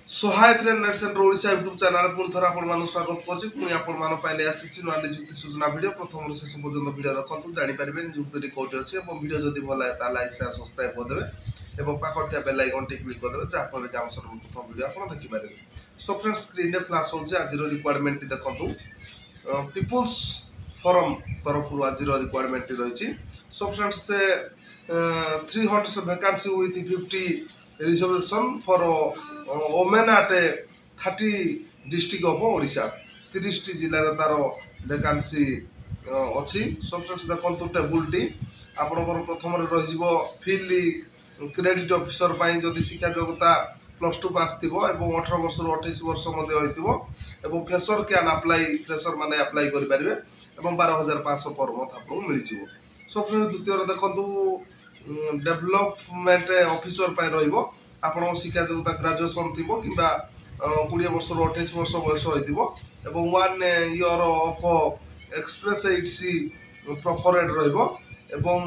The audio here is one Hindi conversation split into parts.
So hi friend nets and Odisha YouTube channel पुणी थर आपण स्वागत करछि पुणी आपण मान पाइले आसीछि नुआ नियुक्ति सूचना वीडियो प्रथम शेष पर्यंत वीडियो देखंतु जानि परिबे नियुक्ति कोठी अछि एवं वीडियो जदि भल लागे ता लाइक शेयर सब्सक्राइब कर देबे एवं पाखर त्या बेल आइकन टिक क्लिक कर देबे जा फल जे हम सर्वप्रथम वीडियो आपण देखि पारिबे। सो फ्रेंड्स स्क्रीन रे फ्लैश होछि आज रिक्वायरमेंट देखंतु पीपल्स फोरम तरफ आज रिक्वायरमेंट रहिछि। सो फ्रेंड्स से 300 vacancy with 50 reservation for women at 30 district of Odisha 30 जिल्ला रे तार वैकेंसी अछि। सब फ्रेंड्स देखंतु टेबुल टी आपनकर प्रथम रे रहिबो फील्ड क्रेडिट ऑफिसर पई जदि शिक्षा योग्यता +2 पास थिबो एवं 18 वर्ष रु 28 वर्ष मध्ये होइतिबो एवं फ्रेशर कैन अप्लाई फ्रेशर माने अप्लाई करि परिबे एवं 12500 पर मंथ आपन मिलि जिवो। सो फ्रेंड्स द्वितीय रे देखंतु डेवलपमेंट ऑफिसर पई रहिबो आपण शिक्षा योग्यता ग्रेजुएशन थिबो किबा 20 वर्ष रु 28 वर्ष बयस होइतिबो एवं 1 ईयर ऑफ एक्सप्रेस एचसी प्रोफरेड रहिबो एवं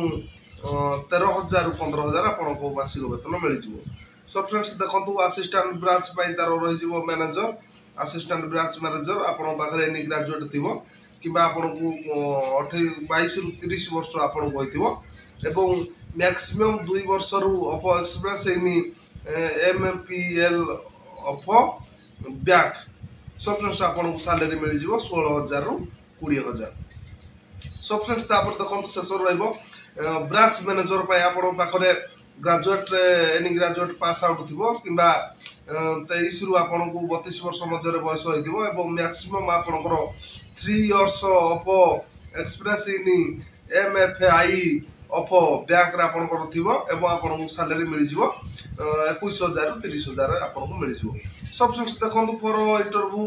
13000 रु 15000 आपण को मासिक वेतन मिलि जिवो। सो फ्रेंड्स देखंतु असिस्टेंट ब्रांच पई तार रहि जिवो मैनेजर असिस्टेंट ब्रांच मैनेजर आपण बाखरे एनी ग्रेजुएट थिबो किबा आपण को 22 रु 30 वर्ष आपण को होइतिबो एवं मैक्सिमम 2 वर्ष रु of experience any MPL of back. So friends आपण को सैलरी मिल जिवो 16000 रु 20000। सो फ्रेंड्स तापर देखंतु शेषर रहइबो ब्रांच मैनेजर पय आपण पाखरे graduate any graduate pass out थिबो किबा 23 रु आपण को 32 वर्ष मध्ये बयस होइथिबो एवं मैक्सिमम आपण को 3 years of experience in MFI of bank रे आपण को थिबो एवं आपण को सैलरी मिल जिवो 21000 रु 30000 आपण को मिल जिवो। सब फ्रेंड्स देखंतु for interview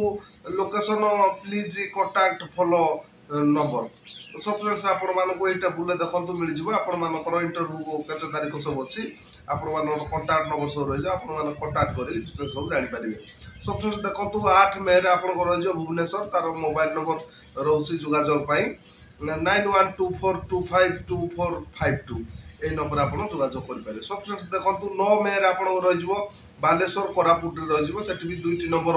location please contact follow number. सब फ्रेंड्स आपण मान को एटा बुले देखंतु मिल जिवो आपण मान को इंटरव्यू केते तारीख सब अछि आपण मान कांटेक्ट नंबर सब रहि जा आपण मान कांटेक्ट करी सब जानि परिबे। सब फ्रेंड्स देखंतु 8 मई रे आपण को रहि जा भुवनेश्वर तार मोबाइल नंबर रहउछि जोगाजोग पई 9124252452 ए नंबर आपण जोगाजोग करि पारे। सब फ्रेंड्स देखंतु 9 मई रे आपण रहि जिवो बालेश्वर कोरापुट रे रहि जिवो सेठी भी दुईटी नंबर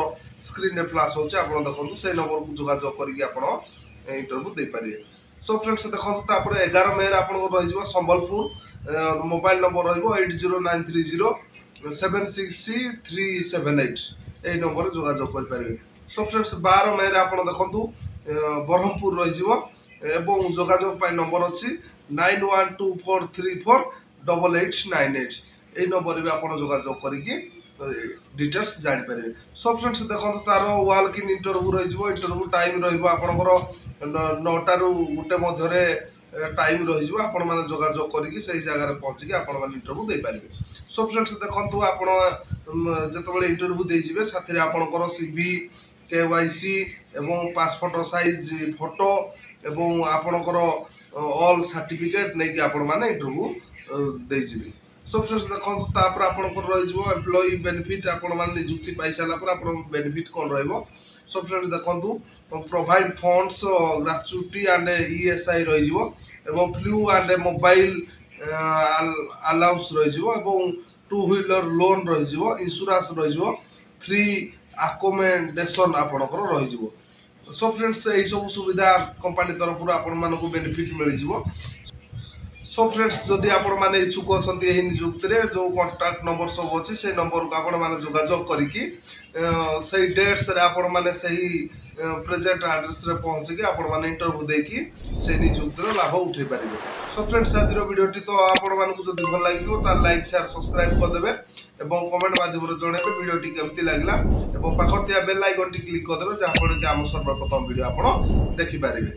स्क्रीन रे फ्लैश होछि आपण देखंतु से नंबर को जोगाजोग करिकि आपण इंटरव्यू दे पारिबे। सो फ्रेंड्स देखंतु तापर 11 मई रे आपण रहि जिवो संबलपुर मोबाइल नंबर रहिबो 8093076378 ए नंबर जोगाजोग करि पारिबे। सो फ्रेंड्स 12 मई रे आपण देखंतु बरहमपुर रहि जिवो एवं जोगाजोग पाई नंबर अछि 9124348898 ए नंबर भी आपण जोगाजोग करिकि डिटेल्स जानि पारे। सो फ्रेंड्स देखंतु तार वॉक इन इंटरव्यू रहि जिवो इंटरव्यू टाइम रहिबो आपनकर 9टा रु गुटे मध्यरे टाइम रहि जिवो आपण माने जोगाजोग करिकि सही जगह रे पहुंची आपण माने इंटरव्यू दे पारिबे। सो फ्रेंड्स देखंतु आपण जतबेले इंटरव्यू दे जिवे साथरे आपनकर सीवी केवाईसी एवं पासपोर्ट साइज फोटो एवं आपनकर ऑल सर्टिफिकेट नै कि आपण माने इंटरव्यू दे जिवे। सो फ्रेंड्स देखंतु तापर आपनकर रहि जिवो एम्प्लॉय बेनिफिट आपण माने नियुक्ति पाई साला पर आपण बेनिफिट कोन रहइबो। सो फ्रेंड्स देखंतु provide funds gratuity and ESI रहि जिवो एवं फ्लू एंड मोबाइल अलाउंस रहि जिवो एवं 2 व्हीलर लोन रहि जिवो इंश्योरेंस रहि जिवो फ्री अकोमोडेशन आपनकर रहि जिवो। सो फ्रेंड्स एई सब सुविधा कंपनी तरफ आपण मानको बेनिफिट मिल जिवो। सो फ्रेंड्स जदि आपण माने इच्छुक अछंती एही नियुक्ति रे जो कांटेक्ट नंबर सब अछि से नंबर को आपण माने जोगाजोग करिकि सही डेट्स रे आपण माने सही प्रेजेंट एड्रेस रे पहुंच के आपण माने इंटरव्यू देकी से नियुक्ति रो लाभ उठै परिबे। सो फ्रेंड्स आज रो वीडियो टी तो आपण मानको जदि भल लागितो ता लाइक शेयर सब्सक्राइब कर देबे एवं कमेंट माध्यम रे जणेबे वीडियो टी केमति लागला एवं पाखर त्या बेल आइकन टी क्लिक कर देबे जा फळे कि हम सर्वप्रथम वीडियो आपण देखि परिबे।